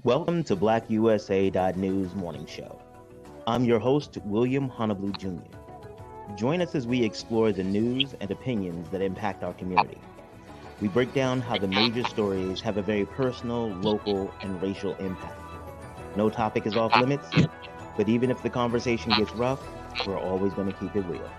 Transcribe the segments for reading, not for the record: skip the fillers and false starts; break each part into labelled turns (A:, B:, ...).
A: Welcome to BlackUSA.news morning show. I'm your host, William Honolulu Jr. Join us as we explore the news and opinions that impact our community. We break down how the major stories have a very personal, local, and racial impact. No topic is off limits, but even if the conversation gets rough, we're always going to keep it real.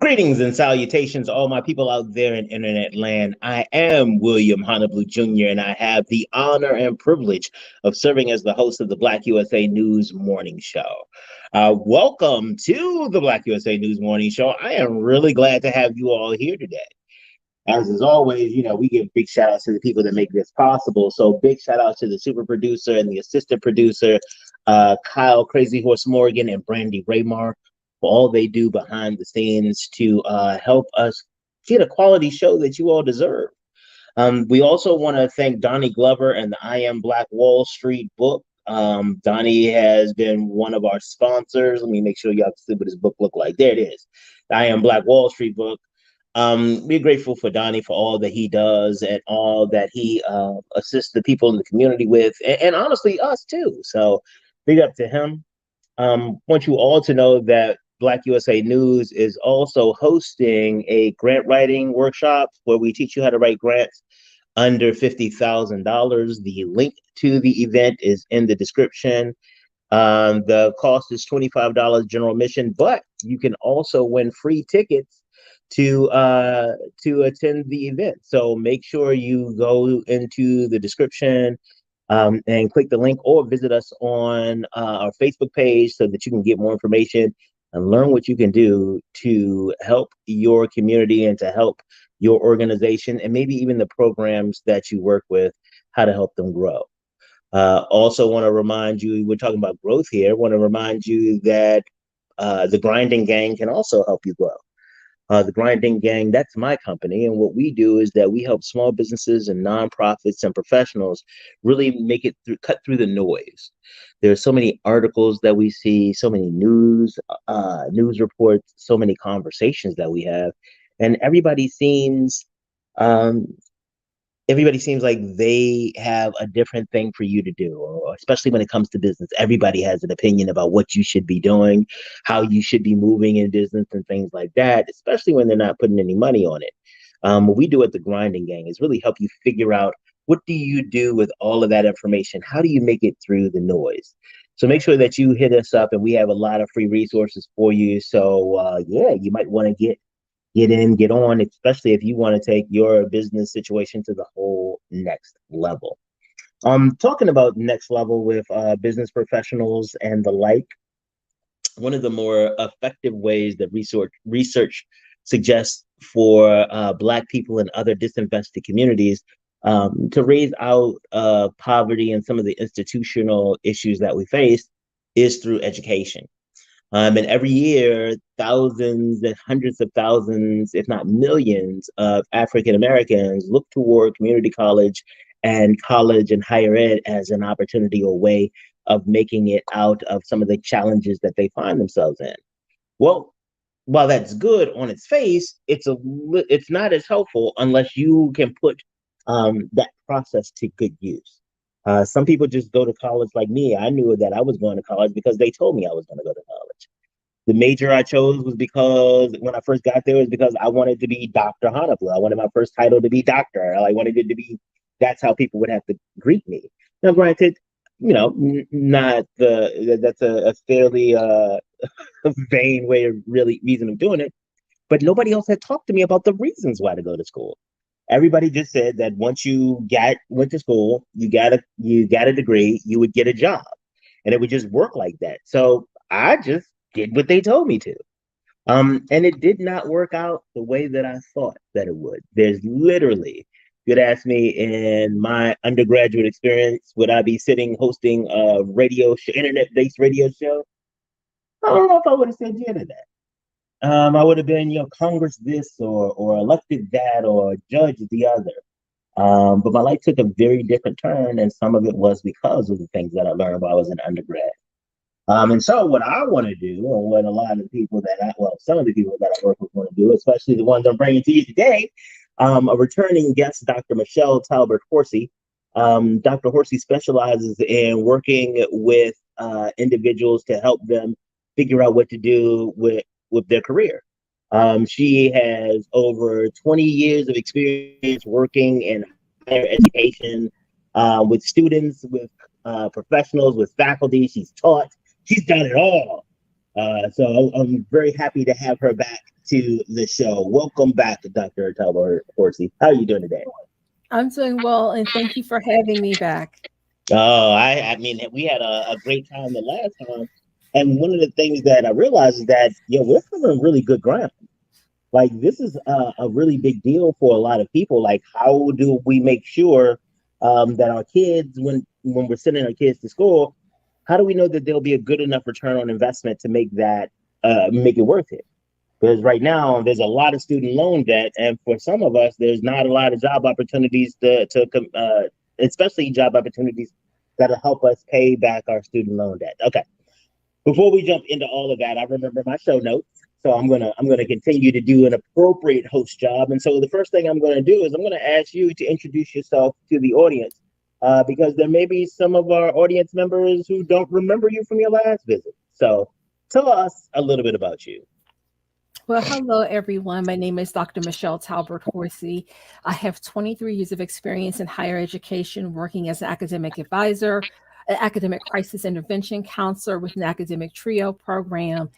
A: Greetings and salutations, all my people out there in internet land. I am William Honolulu Jr., and I have the honor and privilege of serving as the host of the Black USA News Morning Show. Welcome to the Black USA News Morning Show. I am really glad to have you all here today. As is always, we give big shout outs to the people that make this possible. So big shout out to the super producer and the assistant producer, Kyle Crazy Horse Morgan and Brandy Raymar, for all they do behind the scenes to help us get a quality show that you all deserve. We also want to thank Donnie Glover and the I Am Black Wall Street book. Donnie has been one of our sponsors. Let me make sure y'all can see what his book look like. There it is. The I Am Black Wall Street book. We're grateful for Donnie for all that he does and all that he assists the people in the community with, and honestly, us too. So big up to him. Want you all to know that Black USA News is also hosting a grant writing workshop where we teach you how to write grants under $50,000. The link to the event is in the description. The cost is $25 general admission, but you can also win free tickets to attend the event. So make sure you go into the description and click the link, or visit us on our Facebook page so that you can get more information and learn what you can do to help your community and to help your organization and maybe even the programs that you work with, how to help them grow. Also want to remind you, we're talking about growth here, want to remind you that the Grinding Gang can also help you grow. The Grinding Gang, that's my company. And what we do is that we help small businesses and nonprofits and professionals really make it through, cut through the noise. There are so many articles that we see, so many news reports, so many conversations that we have. And everybody seems like they have a different thing for you to do, or especially when it comes to business. Everybody has an opinion about what you should be doing, how you should be moving in business and things like that, especially when they're not putting any money on it. What we do at the Grinding Gang is really help you figure out, what do you do with all of that information? How do you make it through the noise? So make sure that you hit us up, and we have a lot of free resources for you. So you might want to get on, especially if you want to take your business situation to the whole next level. Talking about next level with business professionals and the like, one of the more effective ways that research suggests for Black people and other disinvested communities to raise out poverty and some of the institutional issues that we face is through education. And every year, thousands and hundreds of thousands, if not millions, of African Americans look toward community college and higher ed as an opportunity or way of making it out of some of the challenges that they find themselves in. Well, while that's good on its face, it's not as helpful unless you can put that process to good use. Some people just go to college like me. I knew that I was going to college because they told me I was going to go to college. The major I chose was because when I first got there was because I wanted to be Dr. Honolulu. I wanted my first title to be doctor. I wanted it to be, that's how people would have to greet me. Now, granted, not that's a fairly vain way of really reason of doing it, but nobody else had talked to me about the reasons why to go to school. Everybody just said that once you went to school, you got a degree, you would get a job, and it would just work like that. So I just did what they told me to. And it did not work out the way that I thought that it would. There's literally, you'd ask me in my undergraduate experience, would I be sitting hosting a internet-based radio show? I don't know if I would have said yeah to that. I would have been, Congress this or elected that or judge the other. But my life took a very different turn, and some of it was because of the things that I learned while I was an undergrad. And so what I want to do, or what a lot of the people some of the people that I work with want to do, especially the ones I'm bringing to you today, A returning guest, Dr. Michelle Talbert-Horsey. Dr. Horsey specializes in working with individuals to help them figure out what to do with their career. She has over 20 years of experience working in higher education with students, with professionals, with faculty. She's taught, she's done it all. So I'm very happy to have her back to the show. Welcome back, Dr. Talbert-Horsey. How are you doing today?
B: I'm doing well, and thank you for having me back.
A: Oh, I mean, we had a great time the last time. And one of the things that I realized is that, we're covering really good ground. Like, this is a really big deal for a lot of people. Like, how do we make sure that our kids, when we're sending our kids to school, how do we know that there'll be a good enough return on investment to make that make it worth it? Because right now there's a lot of student loan debt, and for some of us, there's not a lot of job opportunities especially job opportunities that'll help us pay back our student loan debt. Okay, before we jump into all of that, I remember my show notes, so I'm gonna continue to do an appropriate host job. And so the first thing I'm gonna do is I'm gonna ask you to introduce yourself to the audience, because there may be some of our audience members who don't remember you from your last visit. So tell us a little bit about you.
B: Well, hello, everyone. My name is Dr. Michelle Talbert-Horsey. I have 23 years of experience in higher education, working as an academic advisor, an academic crisis intervention counselor with an academic trio program,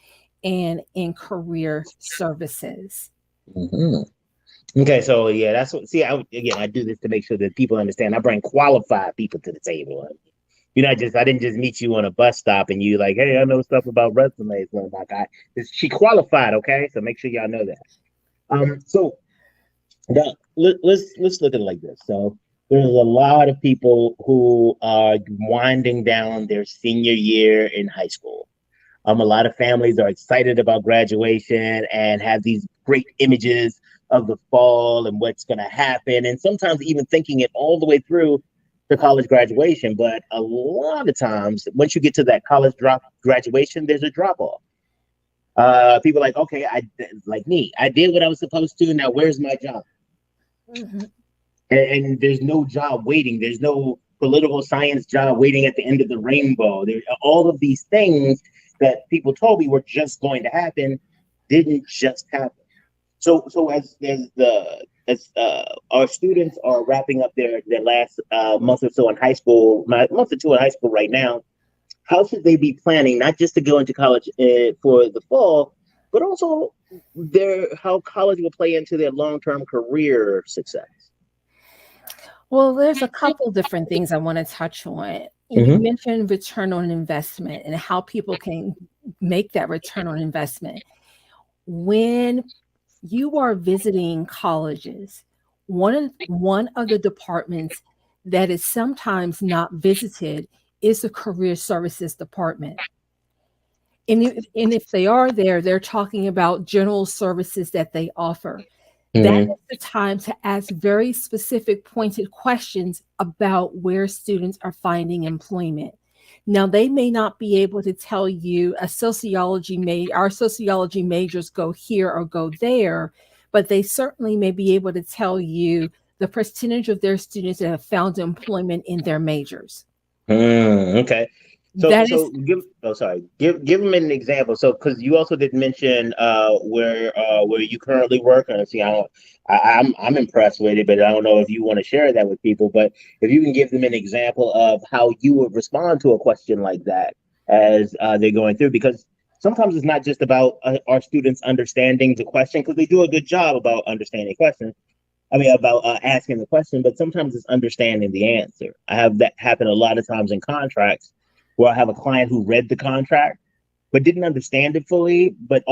B: and in career services.
A: Mm-hmm. Okay, so that's what. See, I do this to make sure that people understand. I bring qualified people to the table. I didn't just meet you on a bus stop and you like, hey, I know stuff about resumes. Well, my guy, she qualified, okay? So make sure y'all know that. So now let's look at it like this. So there's a lot of people who are winding down their senior year in high school. A lot of families are excited about graduation and have these great images of the fall and what's going to happen, and sometimes even thinking it all the way through to college graduation. But a lot of times, once you get to that college graduation, there's a drop off. People are like, okay, I did what I was supposed to. Now, where's my job? Mm-hmm. And there's no job waiting. There's no political science job waiting at the end of the rainbow. There, all of these things that people told me were just going to happen didn't just happen. So as our students are wrapping up their last month or so in high school, month or two in high school right now, how should they be planning not just to go into college for the fall, but also how college will play into their long-term career success?
B: Well, there's a couple different things I want to touch on. You mentioned return on investment and how people can make that return on investment. When you are visiting colleges, one of the departments that is sometimes not visited is the career services department. And if they are there, they're talking about general services that they offer. That is the time to ask very specific, pointed questions about where students are finding employment. Now, they may not be able to tell you our sociology majors go here or go there, but they certainly may be able to tell you the percentage of their students that have found employment in their majors.
A: Okay. Give them an example. So, because you also did mention where you currently work, and see, I'm impressed with it, but I don't know if you want to share that with people. But if you can give them an example of how you would respond to a question like that as they're going through, because sometimes it's not just about our students understanding the question, because they do a good job about understanding questions. About asking the question, but sometimes it's understanding the answer. I have that happen a lot of times in contracts, where I have a client who read the contract but didn't understand it fully, but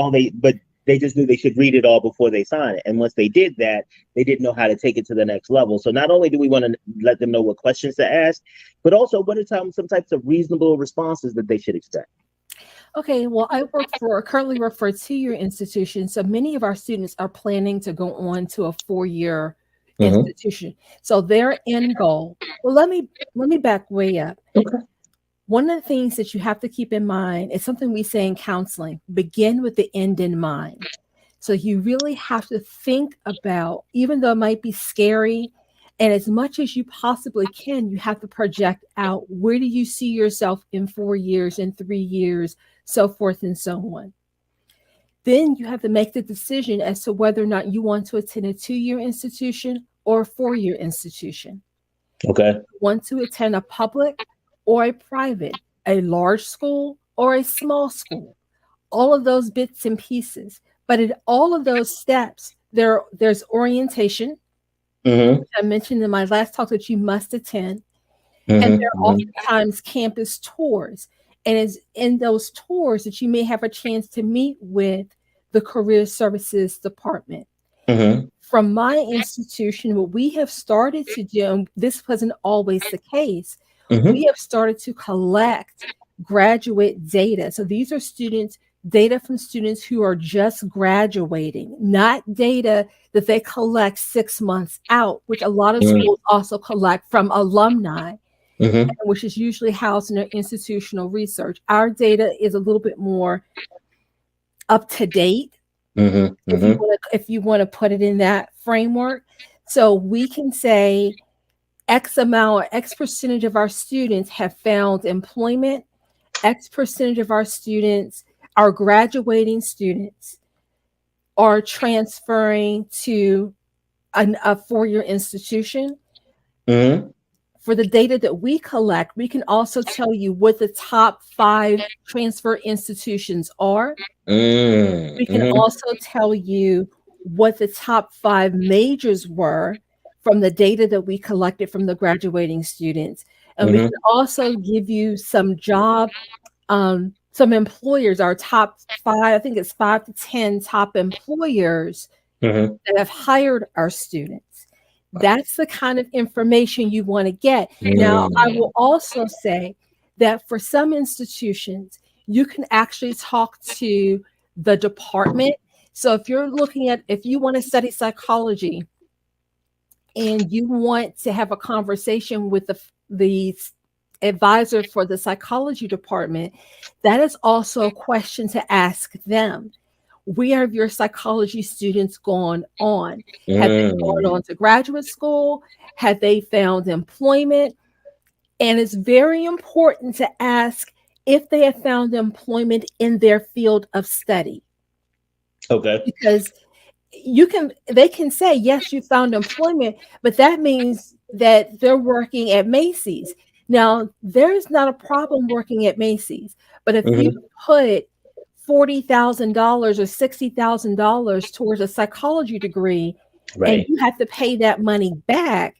A: they just knew they should read it all before they sign it. And once they did that, they didn't know how to take it to the next level. So not only do we want to let them know what questions to ask, but also what are some types of reasonable responses that they should expect.
B: Okay, well, I currently work for a 2-year institution. So many of our students are planning to go on to a 4-year institution. So their end goal, well, let me back way up.
A: Okay.
B: One of the things that you have to keep in mind is something we say in counseling: begin with the end in mind. So you really have to think about, even though it might be scary, and as much as you possibly can, you have to project out, where do you see yourself in 4 years, in 3 years, so forth and so on. Then you have to make the decision as to whether or not you want to attend a 2-year institution or a 4-year institution.
A: Okay.
B: You want to attend a public or a private, a large school or a small school. All of those bits and pieces. But in all of those steps, there's orientation, which I mentioned in my last talk, that you must attend. And there are oftentimes campus tours. And it's in those tours that you may have a chance to meet with the Career Services Department. From my institution, what we have started to do, and this wasn't always the case, we have started to collect graduate data. So these are data from students who are just graduating, not data that they collect 6 months out, which a lot of schools also collect from alumni, which is usually housed in their institutional research. Our data is a little bit more up to date, if you want to put it in that framework. So we can say X amount or X percentage of our students have found employment, X percentage of our students, our graduating students, are transferring to a 4-year institution. For the data that we collect, we can also tell you what the top 5 transfer institutions are. We can also tell you what the top 5 majors were from the data that we collected from the graduating students. And we can also give you some some employers, our top 5, I think it's 5 to 10 top employers that have hired our students. That's the kind of information you want to get. Now, I will also say that for some institutions, you can actually talk to the department. So if you want to study psychology and you want to have a conversation with the advisor for the psychology department, that is also a question to ask them. Where have your psychology students gone on? Have they gone on to graduate school? Have they found employment? And it's very important to ask if they have found employment in their field of study.
A: Okay.
B: Because they can say, yes, you found employment, but that means that they're working at Macy's. Now, there's not a problem working at Macy's, but if you put $40,000 or $60,000 towards a psychology degree, and you have to pay that money back,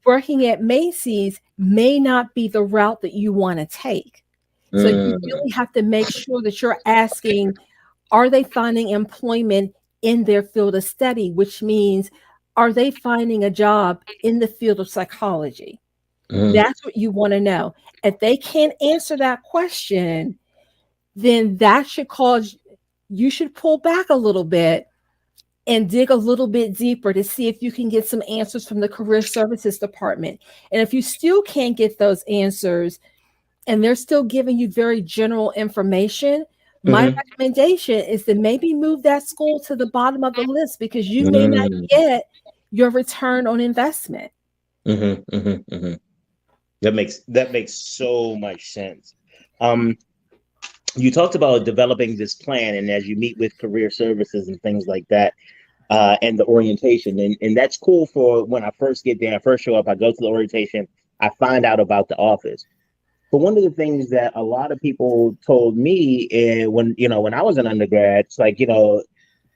B: working at Macy's may not be the route that you want to take. So you really have to make sure that you're asking, are they finding employment in their field of study, which means, are they finding a job in the field of psychology? That's what you want to know. If they can't answer that question, then that should cause you should pull back a little bit and dig a little bit deeper to see if you can get some answers from the Career Services Department. And if you still can't get those answers and they're still giving you very general information, my recommendation is to maybe move that school to the bottom of the list, because you may not get your return on investment.
A: That makes so much sense. You talked about developing this plan, and as you meet with career services and things like that, and the orientation, and that's cool for when I first get there, I first show up, I go to the orientation, I find out about the office. But one of the things that a lot of people told me when I was an undergrad, it's like,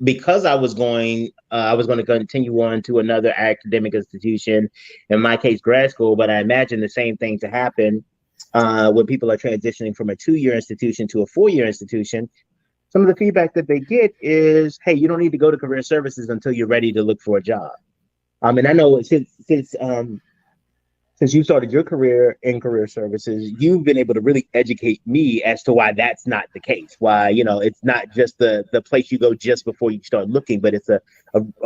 A: because I was going to continue on to another academic institution, in my case, grad school, but I imagine the same thing to happen when people are transitioning from a 2-year institution to a 4-year institution. Some of the feedback that they get is, hey, you don't need to go to career services until you're ready to look for a job. And I know since you started your career in career services, you've been able to really educate me as to why that's not the case. Why, it's not just the place you go just before you start looking, but it's a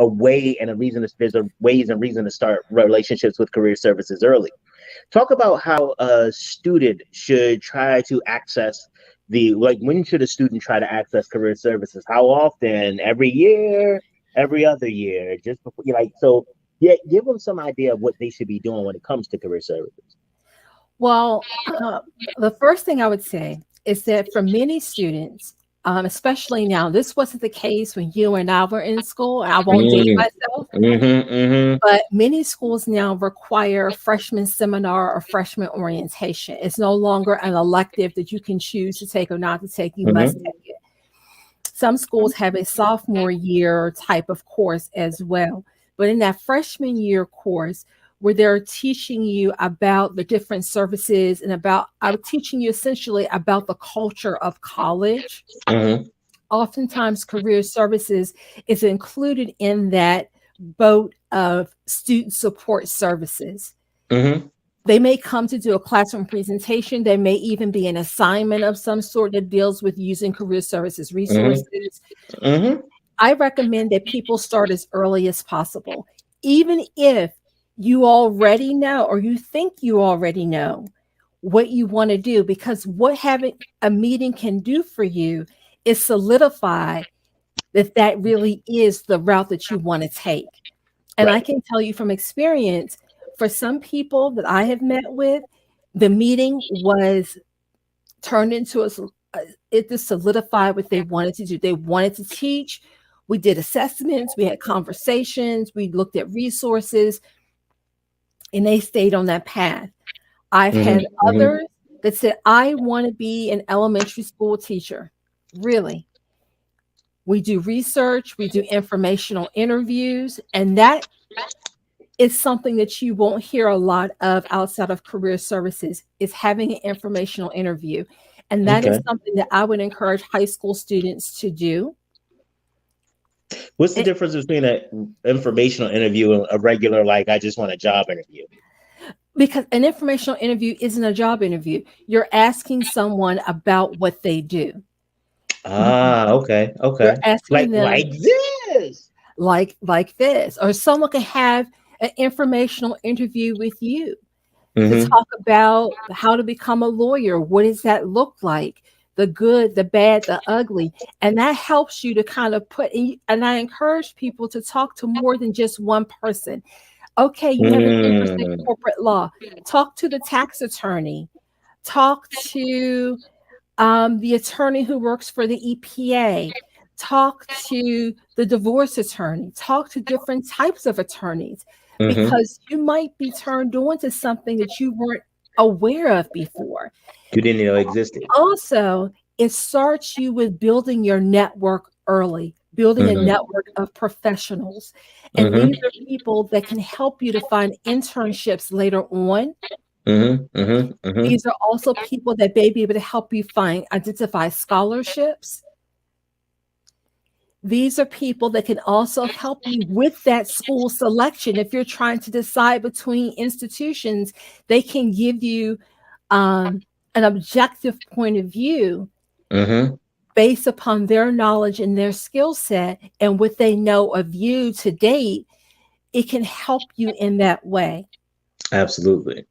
A: way and a reason. There's a ways and reason to start relationships with career services early. Talk about how a student should try to access when should a student try to access career services? How often? Every year? Every other year? Just before you so yeah, give them some idea of what they should be doing when it comes to career services.
B: Well, the first thing I would say is that for many students, especially now, this wasn't the case when you and I were in school. I won't date myself, but many schools now require freshman seminar or freshman orientation. It's no longer an elective that you can choose to take or not to take. You must take it. Some schools have a sophomore year type of course as well. But in that freshman year course, where they're teaching you about the different services and I'm teaching you essentially about the culture of college. Oftentimes, career services is included in that boat of student support services. They may come to do a classroom presentation. There may even be an assignment of some sort that deals with using career services resources. I recommend that people start as early as possible, even if you already know or you think you already know what you want to do, because what having a meeting can do for you is solidify that really is the route that you want to take. And I can tell you from experience, for some people that I have met with, the meeting was turned into it just solidified what they wanted to do. They wanted to teach. We did assessments, we had conversations, we looked at resources, and they stayed on that path. I've had others that said, I want to be an elementary school teacher. Really? We do research, we do informational interviews, and that is something that you won't hear a lot of outside of career services, is having an informational interview. And that is something that I would encourage high school students to do.
A: What's the difference between an informational interview and a regular, I just want a job interview?
B: Because an informational interview isn't a job interview. You're asking someone about what they do.
A: Okay.
B: You're asking them
A: like
B: this, or someone can have an informational interview with you to talk about how to become a lawyer. What does that look like? The good, the bad, the ugly. And that helps you to kind of put in, and I encourage people to talk to more than just one person. Okay, you have an interest in corporate law. Talk to the tax attorney. Talk to the attorney who works for the EPA. Talk to the divorce attorney. Talk to different types of attorneys, because you might be turned on to something that you weren't aware of before.
A: You didn't know existed.
B: Also, it starts you with building your network early, building a network of professionals. And these are people that can help you to find internships later on. These are also people that may be able to help you identify scholarships. These are people that can also help you with that school selection. If you're trying to decide between institutions, they can give you an objective point of view based upon their knowledge and their skill set and what they know of you to date. It can help you in that way.
A: Absolutely.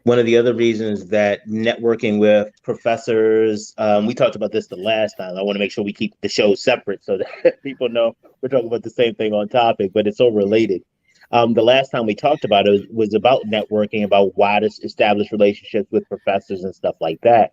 A: One of the other reasons that networking with professors, we talked about this the last time. I want to make sure we keep the show separate so that people know we're talking about the same thing on topic, but it's so related. The last time we talked about it was about networking, about why to establish relationships with professors and stuff like that.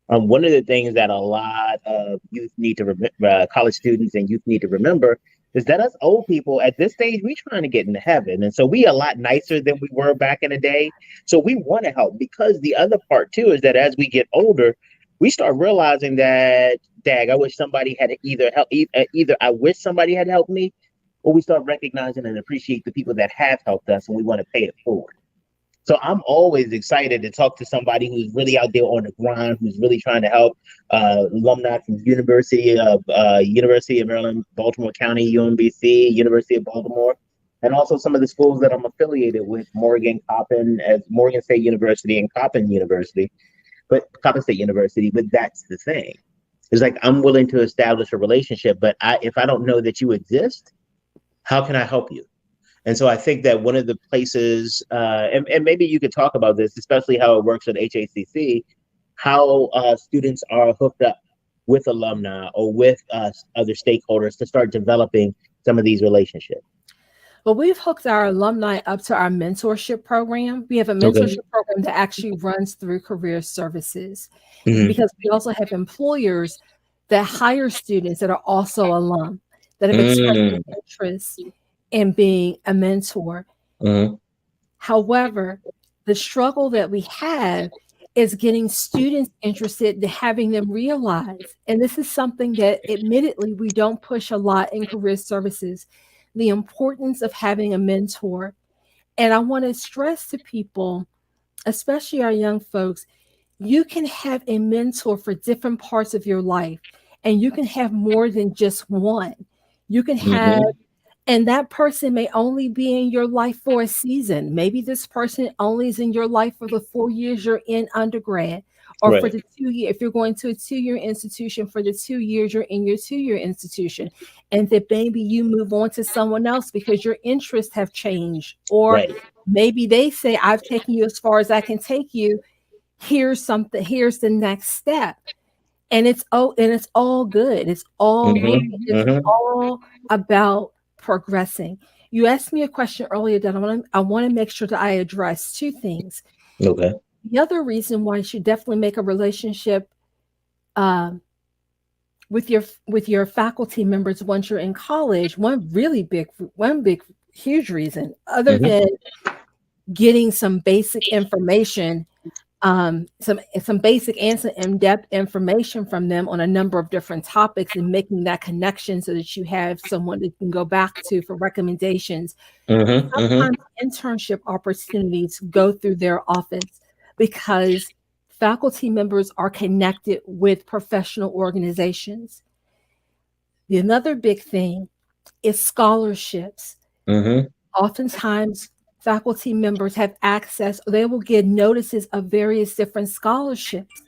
A: One of the things that a lot of youth need to remember, college students and youth need to remember, is that us old people at this stage, we trying to get into heaven. And so we a lot nicer than we were back in the day. So we want to help, because the other part too is that as we get older, we start realizing that, I wish somebody had either I wish somebody had helped me, or we start recognizing and appreciate the people that have helped us, and we want to pay it forward. So I'm always excited to talk to somebody who's really out there on the grind, who's really trying to help alumni from University of Maryland, Baltimore County, UMBC, University of Baltimore, and also some of the schools that I'm affiliated with, Morgan State University and Coppin State University. But that's the thing. It's like, I'm willing to establish a relationship, but if I don't know that you exist, how can I help you? And so I think that one of the places, and maybe you could talk about this, especially how it works at HACC, how students are hooked up with alumni or with other stakeholders to start developing some of these relationships?
B: But we've hooked our alumni up to our mentorship program. We have a
A: Okay.
B: mentorship program that actually runs through career services,
A: Mm-hmm.
B: because we also have employers that hire students that are also alum that have expressed an
A: Mm-hmm.
B: interest in being a mentor.
A: Mm-hmm.
B: However, the struggle that we have is getting students interested, to having them realize, and this is something that admittedly we don't push a lot in career services, the importance of having a mentor. And I want to stress to people, especially our young folks, you can have a mentor for different parts of your life, and you can have more than just one. You can have,
A: Mm-hmm.
B: and that person may only be in your life for a season. Maybe this person only is in your life for the 4 years you're in undergrad, or for
A: Right.
B: the 2 year, if you're going to a 2 year institution, for the 2 years you're in your 2 year institution. And that maybe you move on to someone else because your interests have changed. Or
A: Right.
B: maybe they say, I've taken you as far as I can take you. Here's something, here's the next step. And it's all good. It's all really
A: Mm-hmm.
B: just
A: Mm-hmm.
B: all about progressing. You asked me a question earlier that I want to make sure that I address two things.
A: Okay.
B: The other reason why you should definitely make a relationship um, with your faculty members once you're in college, one big huge reason, other
A: Mm-hmm.
B: than getting some basic information, some basic and some in-depth information from them on a number of different topics, and making that connection so that you have someone that you can go back to for recommendations.
A: Mm-hmm. Mm-hmm.
B: Sometimes internship opportunities go through their office, because faculty members are connected with professional organizations. Another big thing is scholarships.
A: Mm-hmm.
B: Oftentimes, faculty members have access, they will get notices of various different scholarships,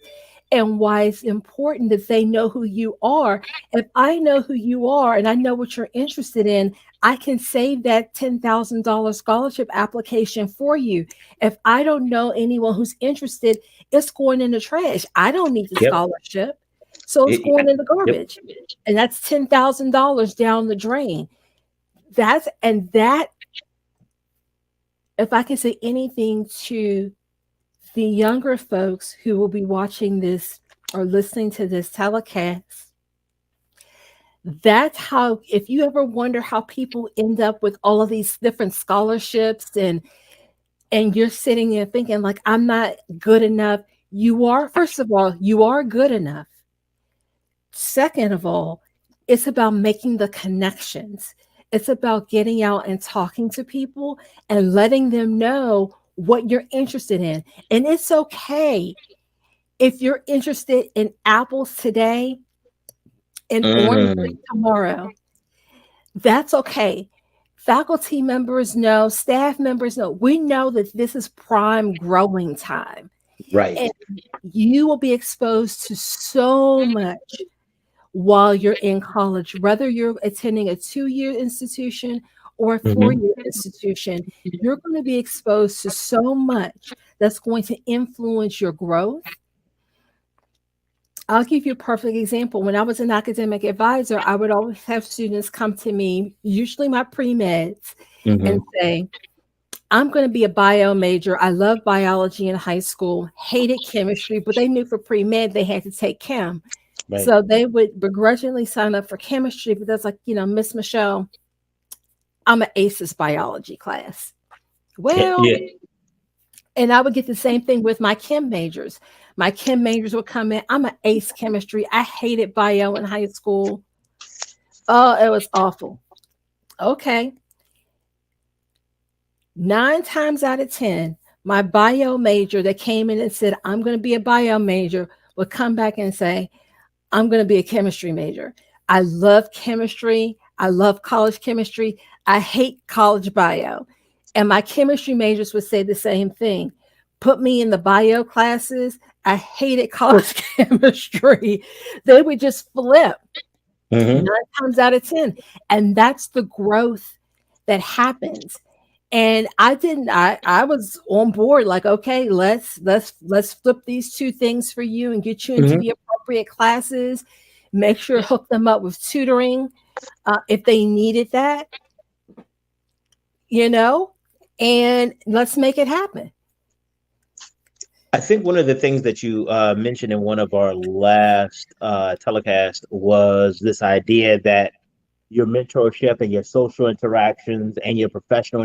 B: and why it's important that they know who you are. If I know who you are and I know what you're interested in, I can save that $10,000 scholarship application for you. If I don't know anyone who's interested, it's going in the trash. I don't need the
A: Yep.
B: scholarship. So it's going in the
A: Yep.
B: garbage. And that's $10,000 down the drain. That, if I can say anything to the younger folks who will be watching this or listening to this telecast, that's how, if you ever wonder how people end up with all of these different scholarships, and you're sitting there thinking like, I'm not good enough. You are, first of all, you are good enough. Second of all, it's about making the connections. It's about getting out and talking to people and letting them know what you're interested in. And it's okay if you're interested in apples today and oranges
A: Mm-hmm.
B: tomorrow. That's okay. Faculty members know, staff members know, we know that this is prime growing time.
A: Right.
B: And you will be exposed to so much while you're in college, whether you're attending a 2 year institution or a
A: Mm-hmm.
B: 4 year institution. You're going to be exposed to so much that's going to influence your growth. I'll give you a perfect example. When I was an academic advisor, I would always have students come to me, usually my pre-meds, and
A: Mm-hmm.
B: say, I'm going to be a bio major. I love biology in high school, hated chemistry, but they knew for pre-med they had to take chem.
A: Right.
B: So they would begrudgingly sign up for chemistry, but that's like, Miss Michelle, I'm an ACES biology class. Well,
A: Yeah.
B: and I would get the same thing with my chem majors. My chem majors would come in, I'm an ACE chemistry. I hated bio in high school. Oh, it was awful. Okay. 9 times out of 10, my bio major that came in and said, I'm going to be a bio major, would come back and say, I'm going to be a chemistry major. I love chemistry. I love college chemistry. I hate college bio. And my chemistry majors would say the same thing. Put me in the bio classes. I hated college chemistry. They would just flip
A: Mm-hmm.
B: 9 times out of 10. And that's the growth that happens. And I was on board, like, okay, let's flip these two things for you and get you into
A: Mm-hmm.
B: the appropriate classes. Make sure hook them up with tutoring if they needed that, you know, and let's make it happen.
A: I think one of the things that you mentioned in one of our last telecasts was this idea that your mentorship and your social interactions and your professional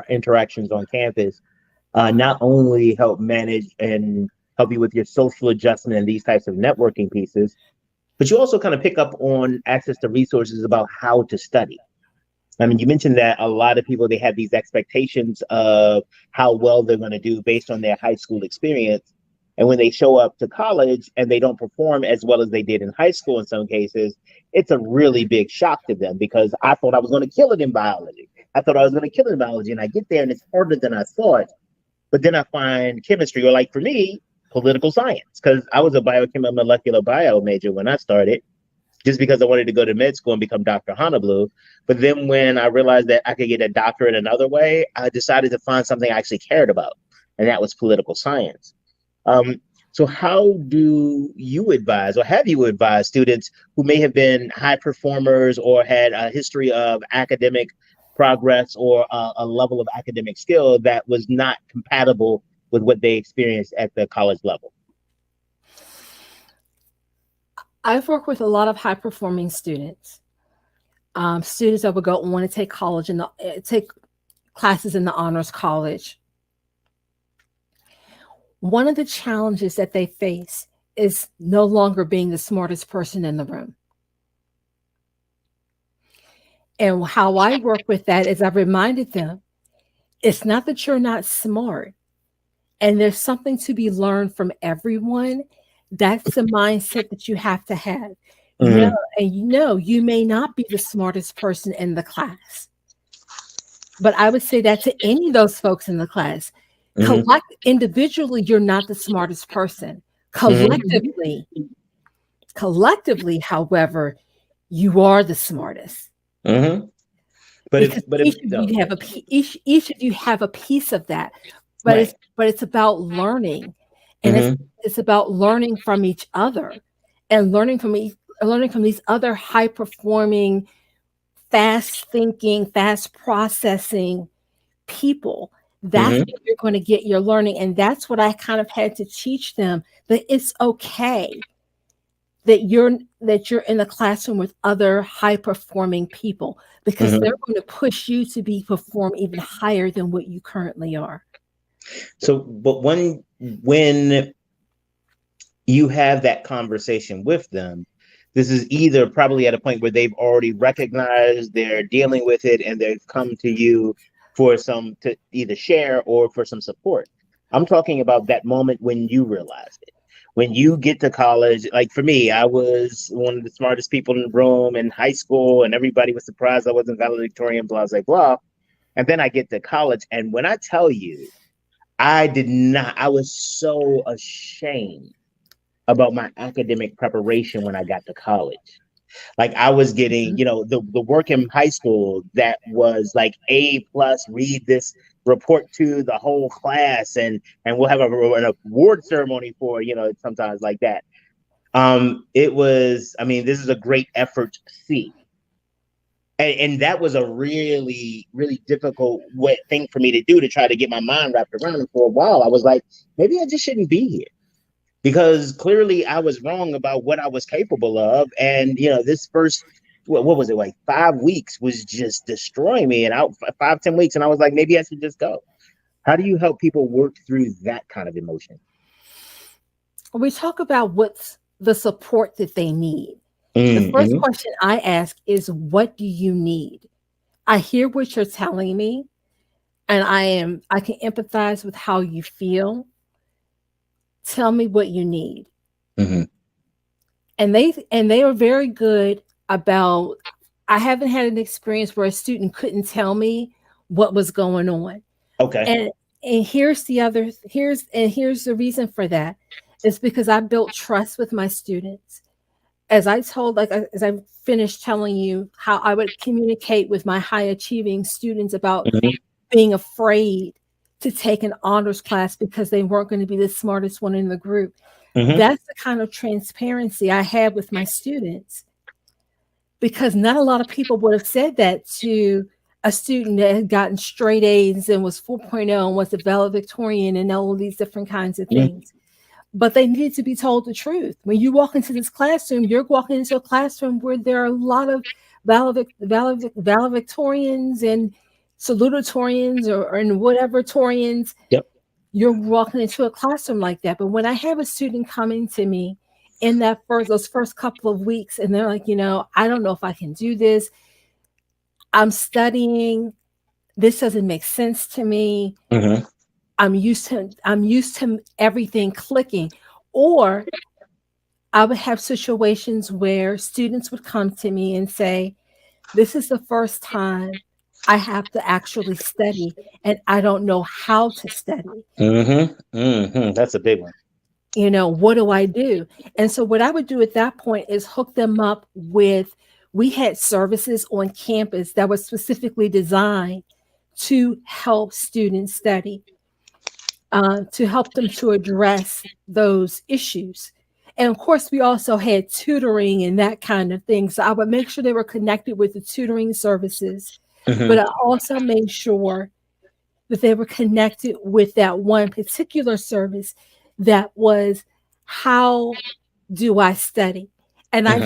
A: interactions on campus not only help manage and help you with your social adjustment and these types of networking pieces, but you also kind of pick up on access to resources about how to study. I mean, you mentioned that a lot of people, they have these expectations of how well they're going to do based on their high school experience. And when they show up to college and they don't perform as well as they did in high school in some cases, it's a really big shock to them because I thought I was going to kill it in biology. I thought I was going to kill it in biology. And I get there and it's harder than I thought. But then I find chemistry, or like for me, political science, because I was a biochemical molecular bio major when I started just because I wanted to go to med school and become Dr. Honolulu. But then when I realized that I could get a doctorate another way, I decided to find something I actually cared about, and that was political science. Um, so how do you advise, or have you advised students who may have been high performers or had a history of academic progress or a level of academic skill that was not compatible with what they experienced at the college level?
B: I've worked with a lot of high performing students, students that would go on to take college and take classes in the honors college. One of the challenges that they face is no longer being the smartest person in the room. And how I work with that is I've reminded them it's not that you're not smart, and there's something to be learned from everyone. That's the mindset that you have to have. No,
A: Mm-hmm.
B: and you may not be the smartest person in the class, but I would say that to any of those folks in the class.
A: Mm-hmm.
B: Individually, you're not the smartest person.
A: Mm-hmm.
B: Collectively, however, you are the smartest.
A: Mm-hmm.
B: Because each of
A: No,
B: you have each of you have a piece of that, but
A: right.
B: it's about learning, and
A: Mm-hmm.
B: it's about learning from each other, and learning from these other high performing, fast thinking, fast processing people. That's
A: Mm-hmm.
B: where you're going to get your learning, and that's what I kind of had to teach them, that it's okay that you're in the classroom with other high performing people, because they're
A: Mm-hmm.
B: going to push you to be perform even higher than what you currently are.
A: So, but when you have that conversation with them, this is either probably at a point where they've already recognized they're dealing with it and they've come to you for some to either share or for some support. I'm talking about that moment when you realized it. When you get to college, like for me, I was one of the smartest people in the room in high school, and everybody was surprised I wasn't valedictorian, blah, blah, blah. And then I get to college, and when I tell you, I did not, I was so ashamed about my academic preparation when I got to college. Like I was getting,
B: Mhm.
A: the work in high school that was like A+, read this report to the whole class, and we'll have an award ceremony for, sometimes like that. It was, I mean, this is a great effort C. And that was a really, really difficult thing for me to do, to try to get my mind wrapped around. And for a while, I was like, maybe I just shouldn't be here, because clearly I was wrong about what I was capable of. And, this first, what was it, like 5 weeks was just destroying me, and out 5, 10 weeks. And I was like, maybe I should just go. How do you help people work through that kind of emotion?
B: We talk about what's the support that they need. The first
A: Mm-hmm.
B: question I ask is, what do you need? I hear what you're telling me, and I can empathize with how you feel. Tell me what you need.
A: Mm-hmm.
B: And they are very good about, I haven't had an experience where a student couldn't tell me what was going on.
A: Okay.
B: And here's the reason for that. It's because I built trust with my students. As I finished telling you how I would communicate with my high achieving students about
A: Mm-hmm.
B: being afraid to take an honors class because they weren't going to be the smartest one in the group. That's the kind of transparency I have with my students, because not a lot of people would have said that to a student that had gotten straight A's and was 4.0 and was a valedictorian and all of these different kinds of things. But they needed to be told the truth. When you walk into this classroom, you're walking into a classroom where there are a lot of valedictorians and salutatorians or and whatever torians.
A: Yep.
B: You're walking into a classroom like that. But when I have a student coming to me in those first couple of weeks, and they're like, I don't know if I can do this. I'm studying. This doesn't make sense to me. I'm used to everything clicking. Or I would have situations where students would come to me and say, this is the first time I have to actually study, and I don't know how to study.
A: That's a big one.
B: What do I do? And so what I would do at that point is hook them up with, we had services on campus that were specifically designed to help students study, to help them to address those issues. And of course, we also had tutoring and that kind of thing. So I would make sure they were connected with the tutoring services. But I also made sure that they were connected with that one particular service that was, how do I study? And I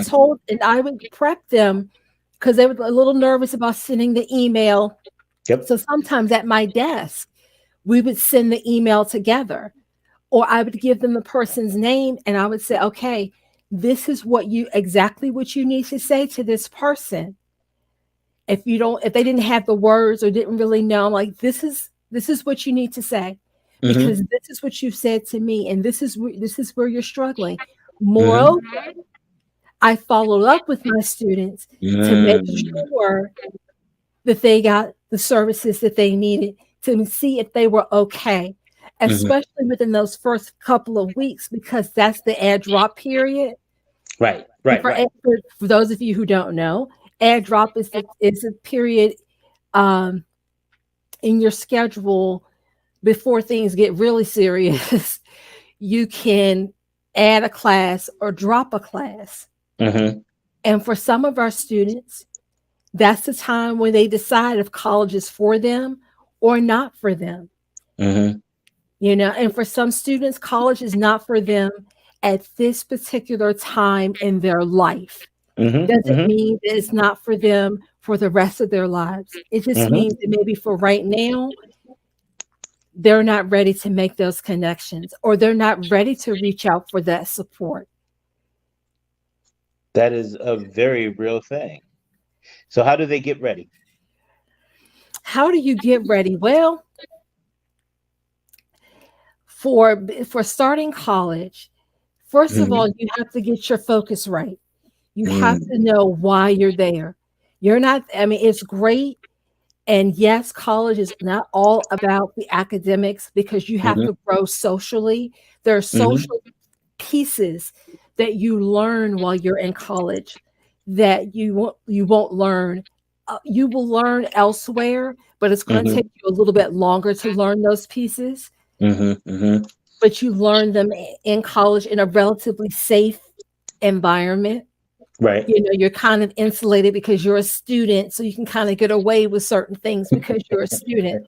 B: would prep them because they were a little nervous about sending the email. So sometimes at my desk, we would send the email together, or I would give them the person's name and I would say, okay, this is exactly what you need to say to this person. If they didn't have the words or didn't really know, I'm like, this is what you need to say, because this is what you've said to me, and this is where you're struggling. Moreover, I followed up with my students to make sure that they got the services that they needed, to see if they were okay, especially within those first couple of weeks, because that's the add drop period.
A: Right.
B: For those of you who don't know, add drop is a period in your schedule before things get really serious. You can add a class or drop a class. And for some of our students, that's the time when they decide if college is for them or not for them. And for some students, college is not for them at this particular time in their life. Doesn't mean that it's not for them for the rest of their lives. It just means that maybe for right now, they're not ready to make those connections, or they're not ready to reach out for that support.
A: That is a very real thing. So how do they get ready?
B: How do you get ready? Well, for starting college, first of all, you have to get your focus right. You have to know why you're there. It's great. And yes, college is not all about the academics, because you have to grow socially. There are social pieces that you learn while you're in college that you won't learn. You will learn elsewhere, but it's going to take you a little bit longer to learn those pieces. But you learn them in college in a relatively safe environment.
A: Right.
B: You're kind of insulated because you're a student, so you can kind of get away with certain things because you're a student.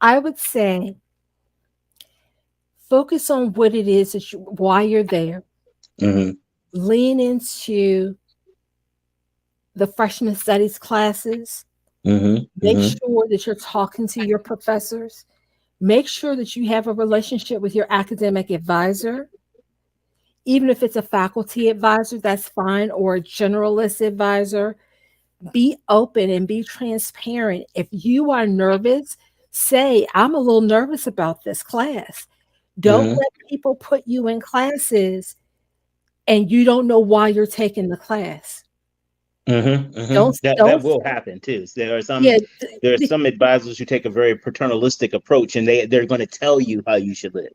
B: I would say focus on what it is why you're there. Lean into the freshman studies classes. Make sure that you're talking to your professors. Make sure that you have a relationship with your academic advisor. Even if it's a faculty advisor, that's fine, or a generalist advisor. Be open and be transparent. If you are nervous, say, I'm a little nervous about this class. Don't let people put you in classes and you don't know why you're taking the class.
A: That will happen too. There are some advisors who take a very paternalistic approach, and they're going to tell you how you should live.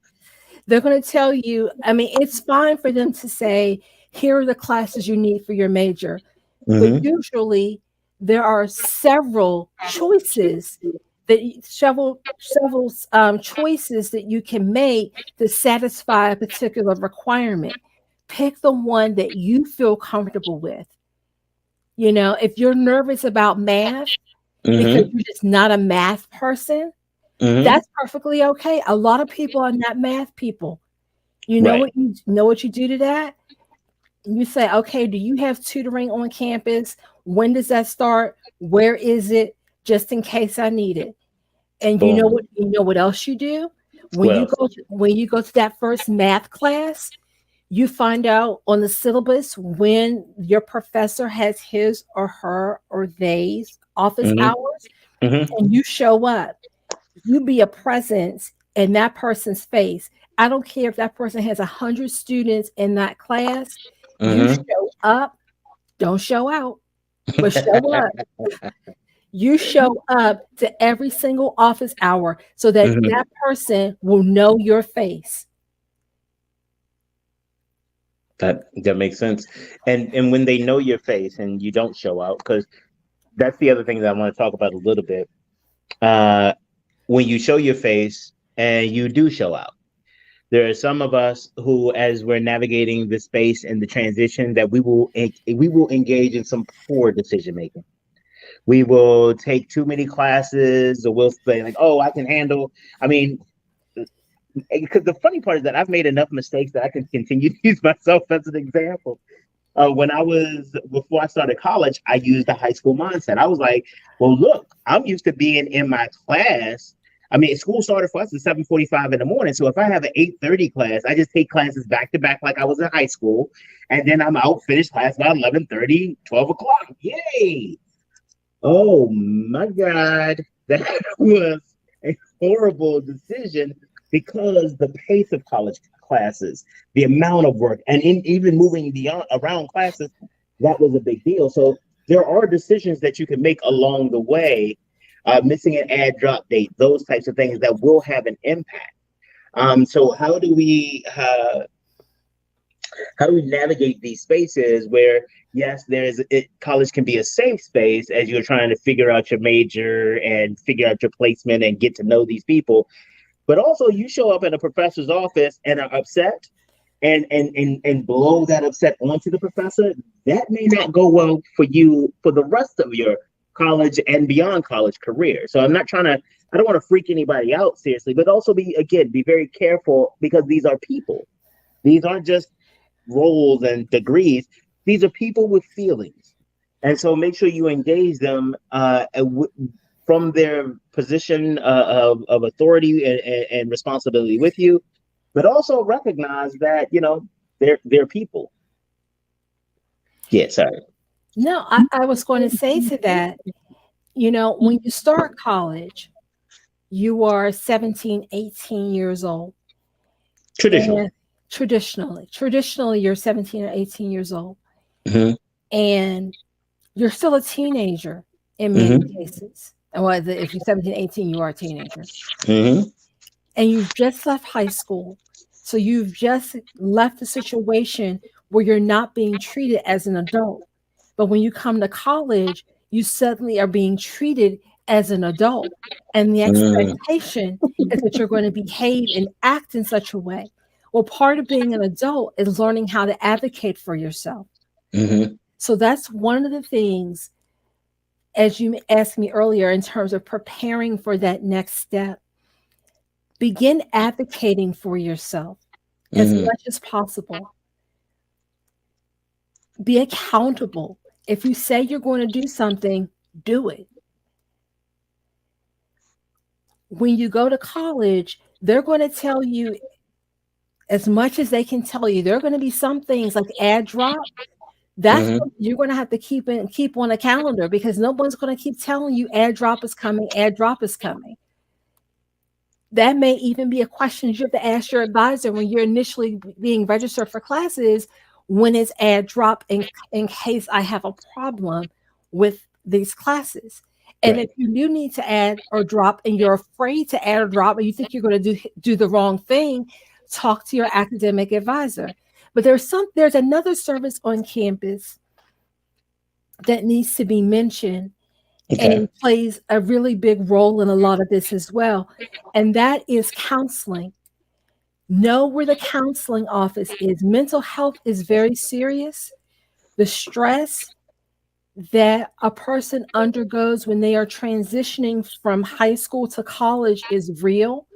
B: They're going to tell you, it's fine for them to say, here are the classes you need for your major. But usually there are several choices choices that you can make to satisfy a particular requirement. Pick the one that you feel comfortable with. You know, if you're nervous about math because
A: Mm-hmm.
B: you're just not a math person,
A: Mm-hmm.
B: that's perfectly okay. A lot of people are not math people. You know
A: Right.
B: what you do to that? You say, okay, do you have tutoring on campus? When does that start? Where is it? Just in case I need it. And
A: Boom.
B: you know what else you do?
A: Well.
B: When you go to that first math class, you find out on the syllabus when your professor has his or her or they's office
A: Mm-hmm.
B: hours,
A: Mm-hmm.
B: and you show up. You be a presence in that person's face. I don't care if that person has 100 students in that class. You
A: Mm-hmm.
B: show up, don't show out, but show up. You show up to every single office hour so that
A: Mm-hmm.
B: that person will know your face.
A: That makes sense. And when they know your face and you don't show out, because that's the other thing that I want to talk about a little bit. Uh, when you show your face and you do show out, there are some of us who, as we're navigating the space and the transition, that we will engage in some poor decision making. We will take too many classes, or we'll say like, "Oh, I can handle." I mean, because the funny part is that I've made enough mistakes that I can continue to use myself as an example. When I was before I started college, I used the high school mindset. I was like, "Well, look, I'm used to being in my class. I mean, school started for us at 7:45 in the morning. So if I have an 8:30 class, I just take classes back to back like I was in high school, and then I'm out, finish class by 11:30, 12 o'clock. Yay! Oh my God, that was a horrible decision because the pace of college classes, the amount of work, and even moving beyond around classes, that was a big deal. So there are decisions that you can make along the way, missing an add drop date, those types of things that will have an impact. So how do we navigate these spaces where yes college can be a safe space as you're trying to figure out your major and figure out your placement and get to know these people, but also you show up at a professor's office and are upset and blow that upset onto the professor. That may not go well for you for the rest of your college and beyond college career. So I don't want to freak anybody out seriously, but also be very careful because these are people. These aren't just roles and degrees. These are people with feelings. And so make sure you engage them from their position of authority and responsibility with you, but also recognize that, they're people. Yeah, sorry.
B: No, I was going to say to that, when you start college, you are 17, 18 years old.
A: Traditionally.
B: And traditionally, you're 17 or 18 years old.
A: Hmm.
B: And you're still a teenager in many
A: Hmm.
B: cases. Well, if you're 17, 18, you are a teenager.
A: Hmm.
B: And you've just left high school. So you've just left a situation where you're not being treated as an adult. But when you come to college, you suddenly are being treated as an adult. And the
A: Hmm.
B: expectation is that you're going to behave and act in such a way. Well, part of being an adult is learning how to advocate for yourself.
A: Hmm.
B: So that's one of the things, as you asked me earlier, in terms of preparing for that next step. Begin advocating for yourself as
A: Hmm.
B: much as possible. Be accountable. If you say you're going to do something, do it. When you go to college, they're going to tell you as much as they can tell you. There are going to be some things like add drop. That's
A: Hmm.
B: what you're going to have to keep on a calendar, because no one's going to keep telling you add drop is coming, add drop is coming. That may even be a question you have to ask your advisor when you're initially being registered for classes. When is add drop in case I have a problem with these classes? And if
A: Right.
B: you do need to add or drop and you're afraid to add or drop and you think you're going to do the wrong thing, talk to your academic advisor. But there's another service on campus that needs to be mentioned
A: Okay.
B: and plays a really big role in a lot of this as well. And that is counseling. Know where the counseling office is. Mental health is very serious. The stress that a person undergoes when they are transitioning from high school to college is real.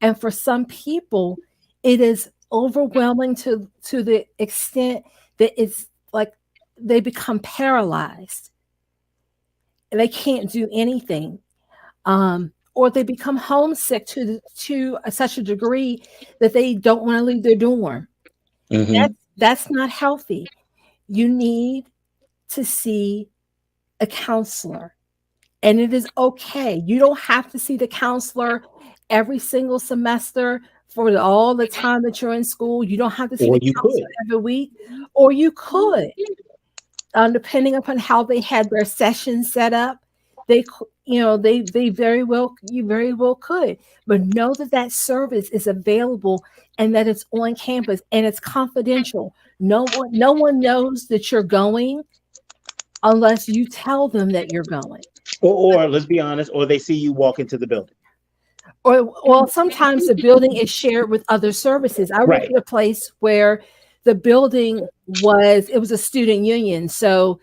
B: And for some people, it is overwhelming to the extent that it's like they become paralyzed. They can't do anything. Or they become homesick to such a degree that they don't want to leave their dorm.
A: Mm-hmm.
B: That's not healthy. You need to see a counselor, and it is okay. You don't have to see the counselor every single semester for all the time that you're in school. You don't have to see
A: Or
B: the
A: you could.
B: counselor every week, or you could, depending upon how they had their sessions set up. They very well, you very well could, but know that that service is available and that it's on campus and it's confidential. No one knows that you're going unless you tell them that you're going.
A: Or let's be honest, or they see you walk into the building.
B: Or, well, sometimes the building is shared with other services. I worked
A: Right.
B: at a place where the building was a student union. So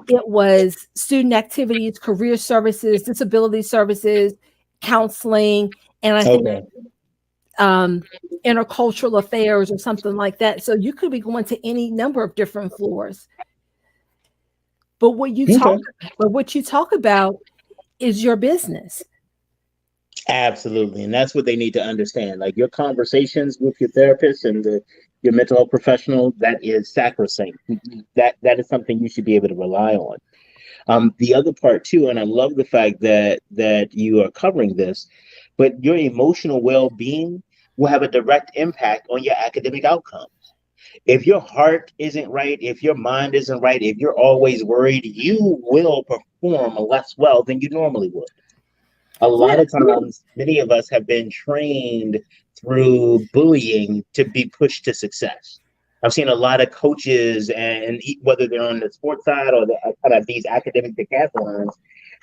B: it was student activities, career services, disability services, counseling, and I think
A: Okay.
B: intercultural affairs or something like that. So you could be going to any number of different floors. But
A: Okay.
B: what you talk about is your business.
A: Absolutely. And that's what they need to understand. Like your conversations with your therapist and your mental health professional, that is sacrosanct. That is something you should be able to rely on. The other part too, and I love the fact that you are covering this, but your emotional well-being will have a direct impact on your academic outcome. If your heart isn't right, if your mind isn't right, if you're always worried, you will perform less well than you normally would. A lot
B: Yeah.
A: of times, many of us have been trained through bullying to be pushed to success. I've seen a lot of coaches, and whether they're on the sports side or the kind of these academic decathlons,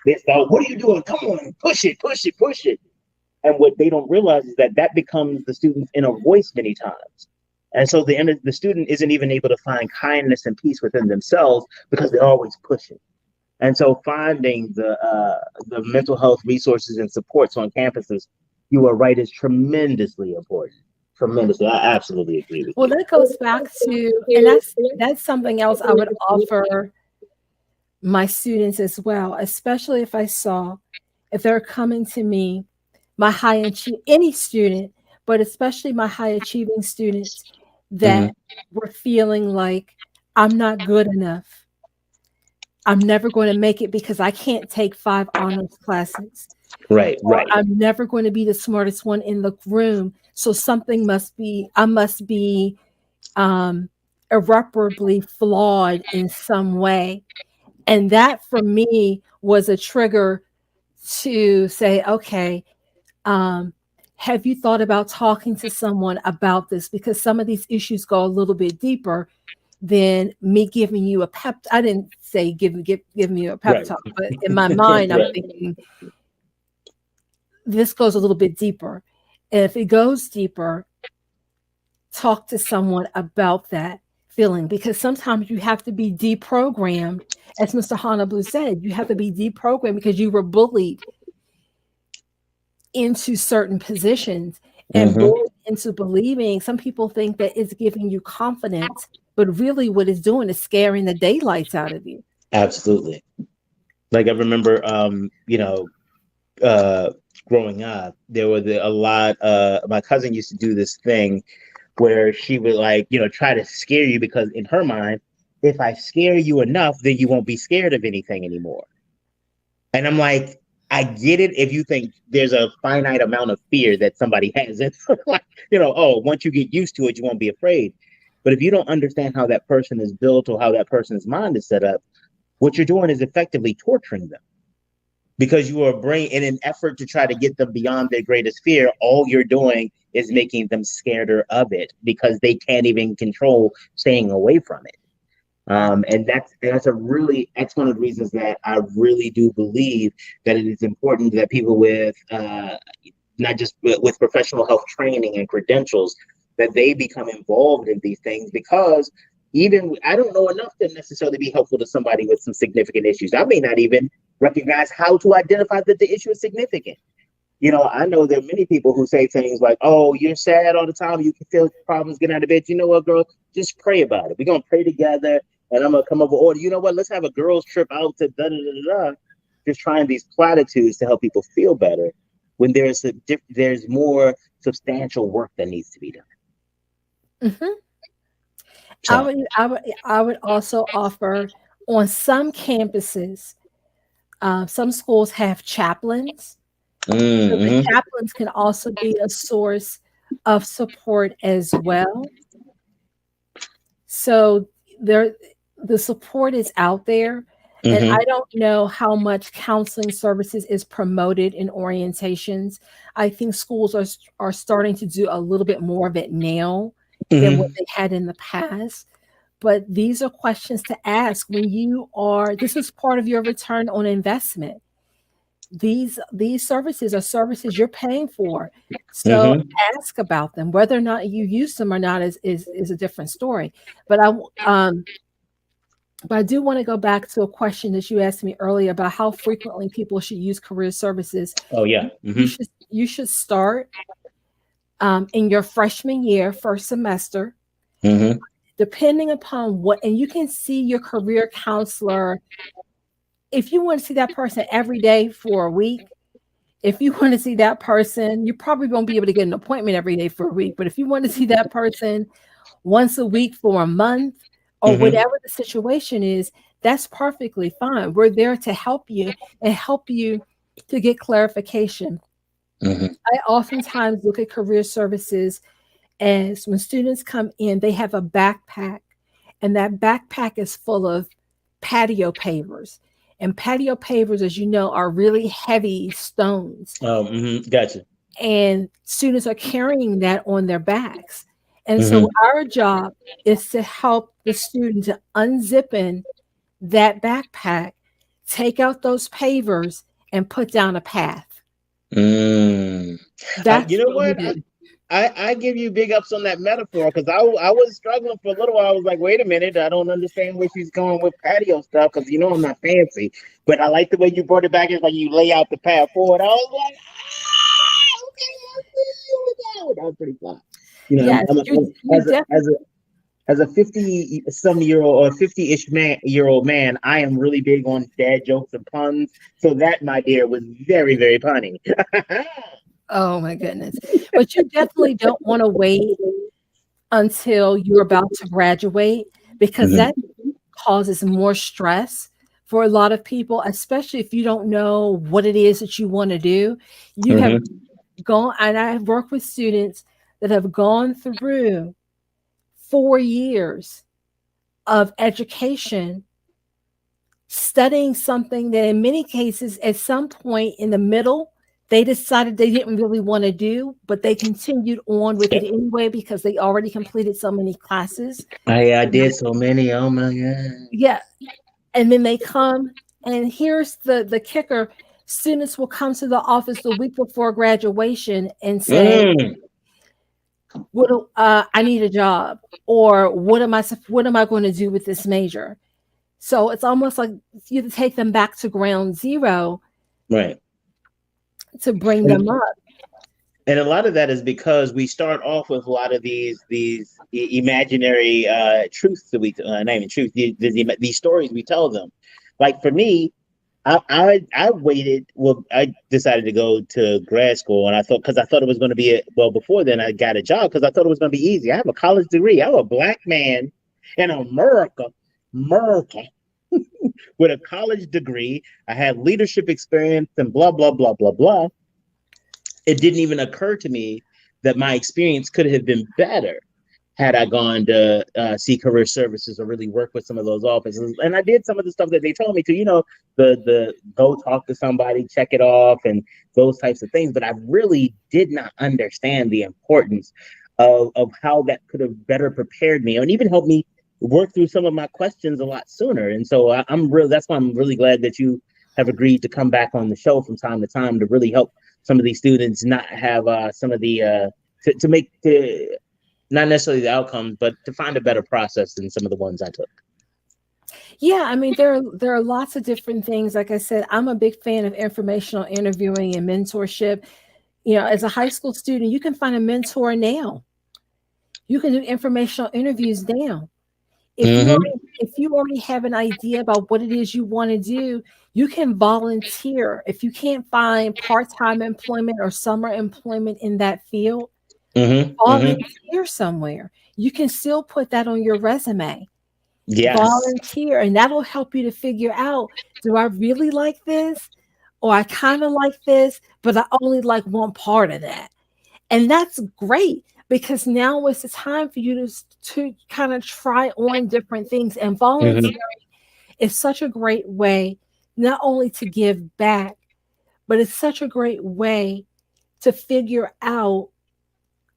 A: they start, "What are you doing? Come on, push it, push it, push it." And what they don't realize is that becomes the student's inner voice many times. And so the student isn't even able to find kindness and peace within themselves because they're always pushing. And so finding the mental health resources and supports on campuses, you are right, is tremendously important. Tremendously. I absolutely agree with
B: Well,
A: you.
B: that goes back to, and that's something else I would offer my students as well, especially if they're coming to me, any student, but especially my high achieving students
A: Mm-hmm.
B: that were feeling like I'm not good enough. I'm never going to make it because I can't take 5 honors classes.
A: Right,
B: Or
A: right.
B: I'm never going to be the smartest one in the room. So I must be irreparably flawed in some way. And that for me was a trigger to say, okay, have you thought about talking to someone about this? Because some of these issues go a little bit deeper than me giving you a pep. I didn't say give me a pep
A: Right.
B: talk, but in my mind, I'm
A: Right.
B: thinking this goes a little bit deeper. And if it goes deeper, talk to someone about that feeling, because sometimes you have to be deprogrammed. As Mr. Honolulu said, you have to be deprogrammed because you were bullied into certain positions and
A: Mm-hmm.
B: bullied into believing. Some people think that it's giving you confidence, but really what it's doing is scaring the daylights out of you.
A: Absolutely. Like I remember, uh, growing up, there was a lot. My cousin used to do this thing where she would try to scare you because in her mind, if I scare you enough, then you won't be scared of anything anymore. And I'm like, I get it if you think there's a finite amount of fear that somebody has. It's like, once you get used to it, you won't be afraid. But if you don't understand how that person is built or how that person's mind is set up, what you're doing is effectively torturing them because you are brain in an effort to try to get them beyond their greatest fear. All you're doing is making them scareder of it because they can't even control staying away from it. And that's one of the reasons that I really do believe that it is important that people with not just with professional health training and credentials, that they become involved in these things, because even I don't know enough to necessarily be helpful to somebody with some significant issues. I may not even recognize how to identify that the issue is significant. I know there are many people who say things like, "Oh, you're sad all the time. You can feel problems getting out of bed." You know what, girl? Just pray about it. We're gonna pray together, and I'm gonna come over. Or you know what? Let's have a girls' trip out to da da da da. Just trying these platitudes to help people feel better, when there's more substantial work that needs to be done.
B: Mm-hmm.
A: So,
B: I would also offer, on some campuses, some schools have chaplains. So the
A: mm-hmm,
B: chaplains can also be a source of support as well. So there, the support is out there. And
A: mm-hmm,
B: I don't know how much counseling services is promoted in orientations. I think schools are starting to do a little bit more of it now than what
A: mm-hmm,
B: they had in the past. But these are questions to ask when you are, this is part of your return on investment. These services are services you're paying for. So
A: mm-hmm.
B: ask about them. Whether or not you use them or not is a different story. But I do want to go back to a question that you asked me earlier about how frequently people should use career services.
A: Oh yeah. Mm-hmm,
B: You should start in your freshman year, first semester,
A: mm-hmm,
B: depending upon what, and you can see your career counselor. If you want to see that person every day for a week, if you want to see that person, you probably won't be able to get an appointment every day for a week. But if you want to see that person once a week for a month, or
A: mm-hmm,
B: whatever the situation is, that's perfectly fine. We're there to help you and help you to get clarification.
A: mm-hmm.
B: I oftentimes look at career services as, when students come in, they have a backpack, and that backpack is full of patio pavers. And patio pavers, as you know, are really heavy stones.
A: Oh, mm-hmm. Gotcha.
B: And students are carrying that on their backs. And so
A: Mm-hmm,
B: our job is to help the student to unzipping that backpack, take out those pavers, and put down a path.
A: mm. You
B: That's
A: know
B: what we
A: what?
B: do.
A: I give you big ups on that metaphor, because I was struggling for a little while. I was like, wait a minute, I don't understand where she's going with patio stuff, because I'm not fancy. But I like the way you brought it back. It's like you lay out the path forward. I was like, okay, I see you with that one. That was pretty fun.
B: Yes, you definitely.
A: As a 50-some-year-old or 50-ish year old man, I am really big on dad jokes and puns. So that, my dear, was very, very punny.
B: Oh my goodness. But you definitely don't want to wait until you're about to graduate, because
A: Mhm,
B: that causes more stress for a lot of people, especially if you don't know what it is that you want to do. You have
A: mhm.
B: gone, and I've worked with students that have gone through 4 years of education studying something that, in many cases, at some point in the middle, they decided they didn't really want to do, but they continued on with it
A: Yep.
B: anyway because they already completed so many classes.
A: I
B: And
A: did so many. Oh my god.
B: yeah, and then they come, and here's the kicker: students will come to the office the week before graduation and say,
A: Mm.
B: I need a job," or what am I going to do with this major? So it's almost like you have to take them back to ground zero
A: Right.
B: to bring
A: And
B: them up.
A: and a lot of that is because we start off with a lot of these imaginary truths that we not even truth these stories we tell them. Like for me, I waited. Well, I decided to go to grad school, and I thought it was going to be before then I got a job because I thought it was going to be easy. I have a college degree. I'm a black man in America, with a college degree. I had leadership experience and blah blah blah blah blah. It didn't even occur to me that my experience could have been better had I gone to see career services or really work with some of those offices. And I did some of the stuff that they told me to, the go talk to somebody, check it off, and those types of things. But I really did not understand the importance of how that could have better prepared me and even helped me work through some of my questions a lot sooner. And so that's why I'm really glad that you have agreed to come back on the show from time to time to really help some of these students not have some of the to make the not necessarily the outcomes, but to find a better process than some of the ones I took.
B: Yeah, I mean, there are lots of different things. Like I said, I'm a big fan of informational interviewing and mentorship. You know, as a high school student, you can find a mentor now. You can do informational interviews now. If you already have an idea about what it is you want to do, you can volunteer. If you can't find part-time employment or summer employment in that field, volunteer somewhere. You can still put that on your resume.
A: Yes.
B: Volunteer, and that'll help you to figure out, do I really like this? Or I kind of like this, but I only like one part of that. And that's great, because now is the time for you to kind of try on different things. And volunteering is such a great way, not only to give back, but it's such a great way to figure out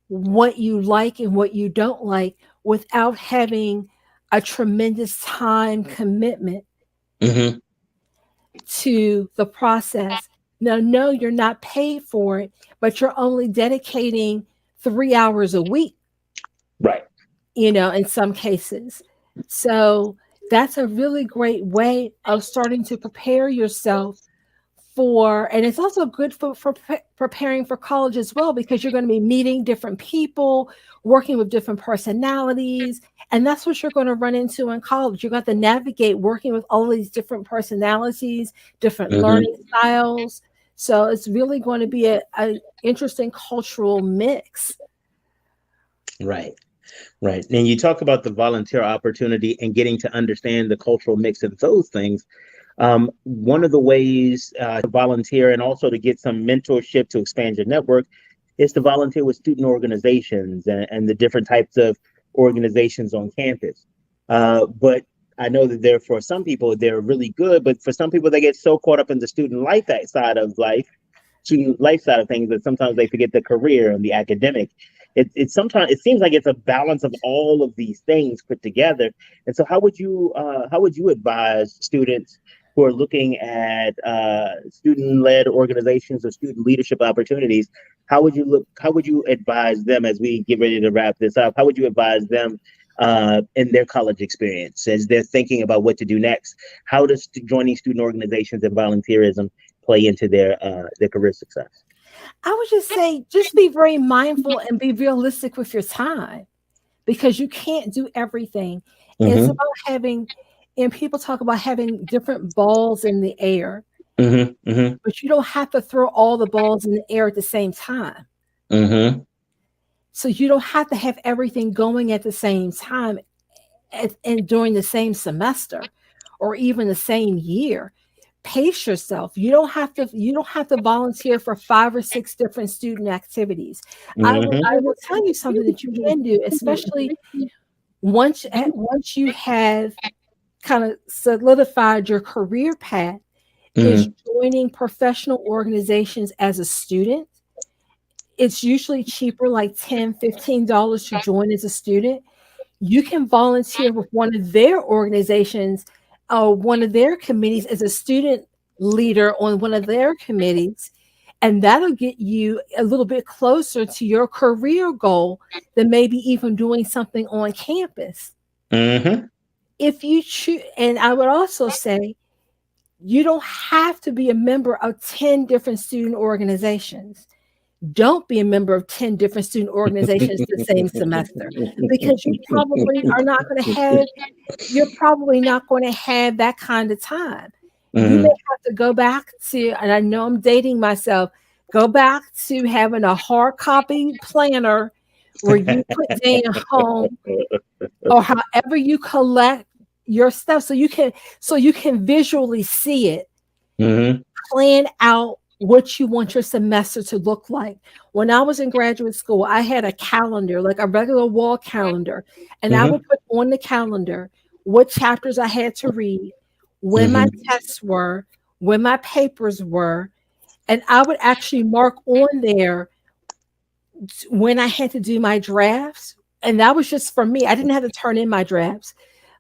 B: what you like and what you don't like without having a tremendous time commitment to the process. Now, no, you're not paid for it, but you're only dedicating 3 hours a week.
A: Right.
B: You know, in some cases. So that's a really great way of starting to prepare yourself for, and it's also good for preparing for college as well, because you're going to be meeting different people, working with different personalities. And that's what you're going to run into in college. You're going to navigate working with all these different personalities, different learning styles. So it's really going to be an interesting cultural mix.
A: Right. Right. And you talk about the volunteer opportunity and getting to understand the cultural mix of those things. One of the ways to volunteer and also to get some mentorship to expand your network is to volunteer with student organizations and the different types of organizations on campus. But I know that for some people, they're really good, but for some people, they get so caught up in the student life side of things that sometimes they forget the career and the academic. It sometimes it seems like it's a balance of all of these things put together. And so how would you advise students who are looking at student-led organizations or student leadership opportunities? How would you advise them, as we get ready to wrap this up? How would you advise them in their college experience as they're thinking about what to do next? How does joining student organizations and volunteerism play into their career success?
B: I would just say, just be very mindful and be realistic with your time, because you can't do everything. It's about having, and people talk about having different balls in the air, but you don't have to throw all the balls in the air at the same time. So you don't have to have everything going at the same time and during the same semester or even the same year. Pace yourself. You don't have to volunteer for 5 or 6 different student activities. I will tell you something that you can do, especially once you have kind of solidified your career path, is joining professional organizations as a student. It's usually cheaper, like $10, $15 to join as a student. You can volunteer with one of their organizations, one of their committees, as a student leader on one of their committees, and that'll get you a little bit closer to your career goal than maybe even doing something on campus. If you choose, and I would also say, you don't have to be a member of 10 different student organizations. Don't be a member of 10 different student organizations the same semester, because you're probably not going to have that kind of time. You may have to go back to, and I know I'm dating myself, go back to having a hard copy planner where you put down home, or however you collect your stuff, so you can visually see it. Plan out what you want your semester to look like. When I was in graduate school, I had a calendar, like a regular wall calendar, and I would put on the calendar what chapters I had to read, when my tests were, when my papers were, and I would actually mark on there when I had to do my drafts. And that was just for me. I didn't have to turn in my drafts,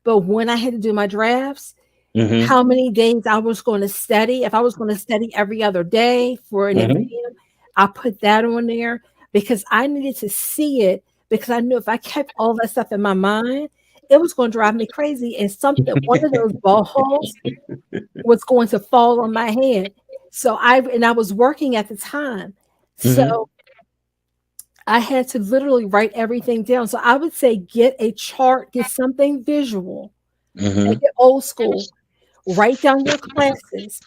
B: But when I had to do my drafts,
A: Mm-hmm.
B: how many days I was going to study, if I was going to study every other day for an exam,
A: Mm-hmm.
B: I put that on there because I needed to see it, because I knew if I kept all that stuff in my mind, it was going to drive me crazy. And something, one of those ball holes was going to fall on my head. So I was working at the time.
A: Mm-hmm.
B: So I had to literally write everything down. So I would say get a chart, get something visual,
A: Mm-hmm.
B: make it old school, write down your classes,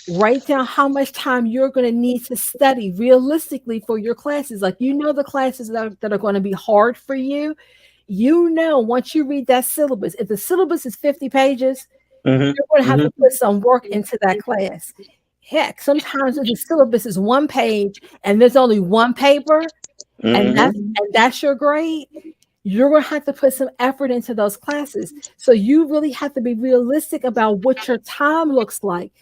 B: write down how much time you're going to need to study realistically for your classes. Like, the classes that are going to be hard for you, once you read that syllabus, if the syllabus is 50 pages, you're going to have to
A: Mm-hmm.
B: put some work into that class. Heck, sometimes if the syllabus is one page and there's only one paper, and that's
A: Mm-hmm.
B: and that's your grade, you're going to have to put some effort into those classes. So you really have to be realistic about what your time looks like.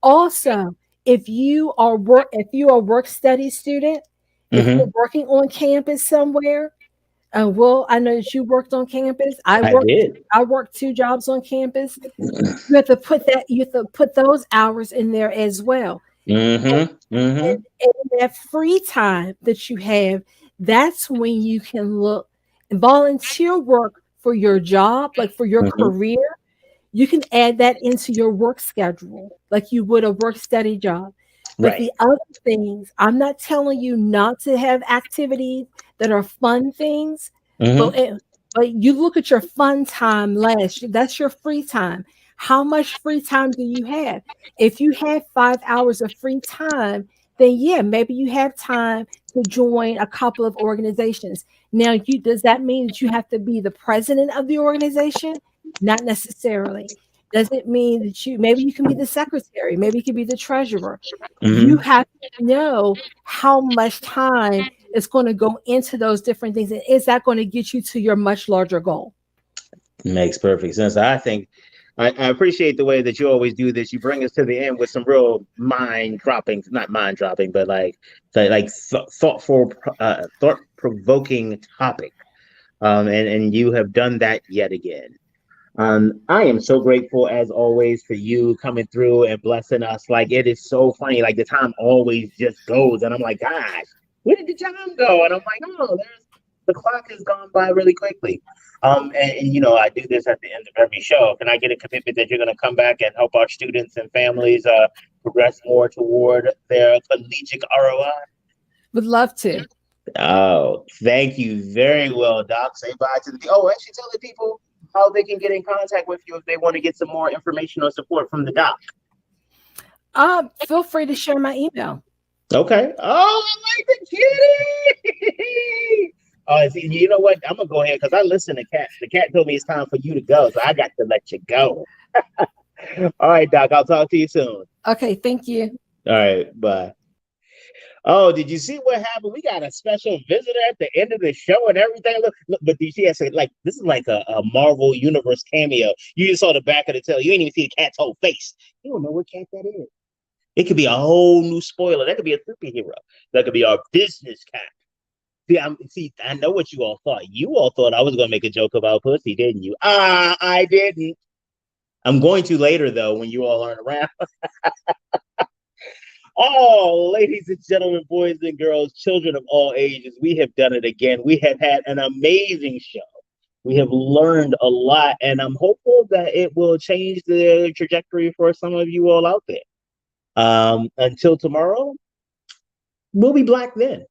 B: Also, if you are a work study student, if you're
A: Mm-hmm.
B: working on campus somewhere, well, I know that you worked on campus. I
A: I
B: worked
A: did.
B: I worked 2 jobs on campus. You have to put those hours in there as well.
A: Mm-hmm.
B: And
A: Mm-hmm.
B: in that free time that you have, that's when you can look volunteer work for your job, like for your
A: Mm-hmm.
B: career. You can add that into your work schedule, like you would a work study job. But
A: Right.
B: the other things, I'm not telling you not to have activities that are fun things, but
A: Mm-hmm.
B: but you look at your fun time last. That's your free time. How much free time do you have? If you have 5 hours of free time, then yeah, maybe you have time to join a couple of organizations. Now, does that mean that you have to be the president of the organization? Not necessarily. Does it mean that maybe you can be the secretary, maybe you can be the treasurer? You
A: Mm-hmm.
B: have to know how much time is going to go into those different things. And is that going to get you to your much larger goal?
A: Makes perfect sense. I think I appreciate the way that you always do this. You bring us to the end with some real mind dropping, not mind dropping, but thoughtful, thought provoking topic. And you have done that yet again. I am so grateful as always for you coming through and blessing us. Like, it is so funny. Like, the time always just goes, and I'm like, gosh, where did the time go? And I'm like, oh, there's the clock has gone by really quickly. I do this at the end of every show. Can I get a commitment that you're going to come back and help our students and families progress more toward their collegiate ROI?
B: Would love to.
A: Oh, thank you very well, Doc. Say bye to the. Oh, actually, tell the people how they can get in contact with you if they want to get some more information or support from the Doc.
B: Feel free to share my email.
A: Okay. Oh, I like the kitty. Oh, see, you know what? I'm gonna go ahead because I listen to Cat. The cat told me it's time for you to go, so I got to let you go. All right, Doc. I'll talk to you soon.
B: Okay, thank you.
A: All right, bye. Oh, did you see what happened? We got a special visitor at the end of the show and everything. Look, but did you see? I said, like, this is like a Marvel Universe cameo. You just saw the back of the tail. You ain't even see the cat's whole face. You don't know what cat that is. It could be a whole new spoiler. That could be a superhero. That could be our business cat. I know what you all thought. You all thought I was going to make a joke about pussy, didn't you? I didn't. I'm going to later, though, when you all aren't around. Oh, ladies and gentlemen, boys and girls, children of all ages, we have done it again. We have had an amazing show. We have learned a lot, and I'm hopeful that it will change the trajectory for some of you all out there. Until tomorrow, we'll be black then.